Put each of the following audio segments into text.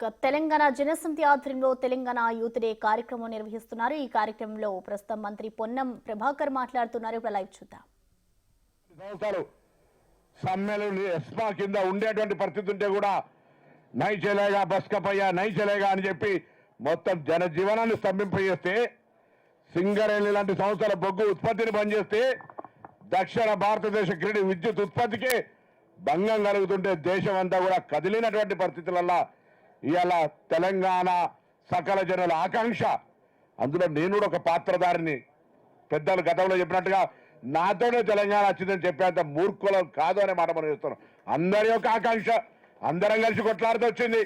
ఇక తెలంగాణ జనసమితి ఆధ్వర్యంలో Telangana youth day కార్యక్రమం నిర్వహిస్తున్నారు. ఈ కార్యక్రమంలో ప్రస్తుతం మంత్రి పొన్నం ప్రభాకర్ మాట్లాడుతున్నారు. ఇప్పుడు లైవ్ చూద్దాం. సమ్మెలు ఎస్మా కింద ఉండేటువంటి పరిస్థితి ఉంటే కూడా నై చెలేగా బస్కపయ్యా నై చెలేగా అని చెప్పి మొత్తం జనజీవనాన్ని స్తంభింపజేస్తే, సింగరేణి లాంటి సంస్థల బొగ్గు ఉత్పత్తిని బంద్ చేస్తే, దక్షిణ భారతదేశ గ్రిడ్ విద్యుత్ ఉత్పత్తికి భంగం కలుగుతుంటే దేశం అంతా కూడా కదిలినటువంటి పరిస్థితులలో ఇవాళ తెలంగాణ సకల జనుల ఆకాంక్ష. అందులో నేను కూడా ఒక పాత్రధారిని. పెద్దలు గతంలో చెప్పినట్టుగా నాతోనే తెలంగాణ వచ్చిందని చెప్పేంత మూర్ఖులం కాదు అనే మాట మనం చేస్తున్నాం. అందరి యొక్క ఆకాంక్ష, అందరం కలిసి కొట్లాడుతూ వచ్చింది.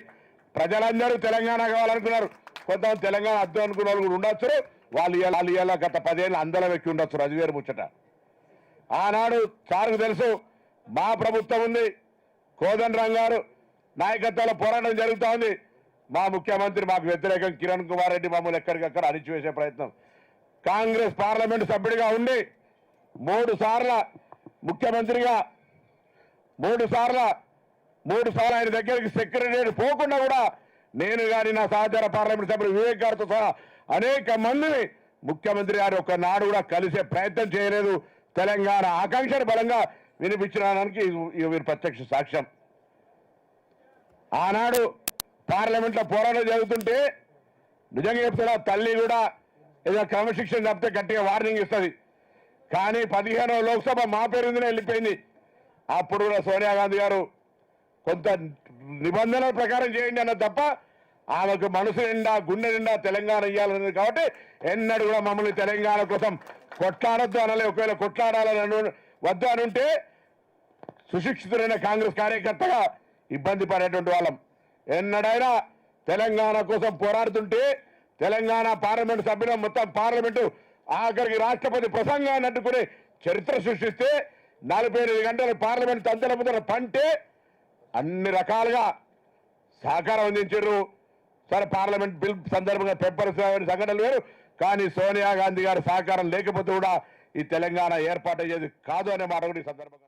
ప్రజలందరూ తెలంగాణ కావాలనుకున్నారు. కొంతమంది తెలంగాణ అర్థం అనుకున్న వాళ్ళు కూడా ఉండొచ్చు. వాళ్ళు ఇలా గత 10 ఏళ్ళు అందరం ఎక్కి ఉండొచ్చు. అది వేరు ముచ్చట. ఆనాడు సార్కు తెలుసు, మా ప్రభుత్వం ఉంది, కోదండరాం గారు నాయకత్వంలో పోరాటం జరుగుతూ ఉంది. మా ముఖ్యమంత్రి మాకు వ్యతిరేకం కిరణ్ కుమార్ రెడ్డి మమ్మల్ని ఎక్కడికక్కడ అణిచివేసే ప్రయత్నం. కాంగ్రెస్ పార్లమెంటు సభ్యుడిగా ఉండి 3 సార్ల ముఖ్యమంత్రిగా 3 సార్లు ఆయన దగ్గరికి సెక్రటరీ పోకుండా కూడా నేను కానీ నా సహచార పార్లమెంట్ సభ్యులు వివేక్ గారితో సహా అనేక మందిని ముఖ్యమంత్రి గారు ఒకనాడు కూడా కలిసే ప్రయత్నం చేయలేదు. తెలంగాణ ఆకాంక్షను బలంగా వినిపించడానికి వీరు ప్రత్యక్ష సాక్ష్యం. ఆనాడు పార్లమెంట్లో పోరాటం జరుగుతుంటే నిజంగా చెప్తున్నా, తల్లి కూడా ఏదో క్రమశిక్షణ తప్పితే గట్టిగా వార్నింగ్ ఇస్తుంది. కానీ 15వ లోక్సభ మా పేరు మీదనే వెళ్ళిపోయింది. అప్పుడు కూడా సోనియా గాంధీ గారు కొంత నిబంధనల ప్రకారం చేయండి అన్నది తప్ప ఆమెకు మనసు నిండా గుండె నిండా తెలంగాణ ఇవ్వాలన్నది. కాబట్టి ఎన్నడూ కూడా మమ్మల్ని తెలంగాణ కోసం కొట్లాడొద్దు అనలే. ఒకవేళ కొట్లాడాలని వద్దు అని ఉంటే సుశిక్షితులైన కాంగ్రెస్ కార్యకర్తగా ఇబ్బంది పడేటువంటి వాళ్ళం. ఎన్నడైనా తెలంగాణ కోసం పోరాడుతుంటే తెలంగాణ పార్లమెంటు సభ్యులు మొత్తం పార్లమెంటు ఆఖరికి రాష్ట్రపతి ప్రసంగాన్ని అడ్డుకునే చరిత్ర సృష్టిస్తే 48 గంటలు పార్లమెంట్ తంతల ముద్ర పంటే అన్ని రకాలుగా సహకారం అందించారు. సరే, పార్లమెంట్ బిల్ సందర్భంగా పెప్పర్ సంఘటనలు వేరు. కానీ సోనియా గాంధీ గారి సహకారం లేకపోతే కూడా ఈ తెలంగాణ ఏర్పాటు అయ్యేది కాదు అనే మాట కూడా ఈ సందర్భంగా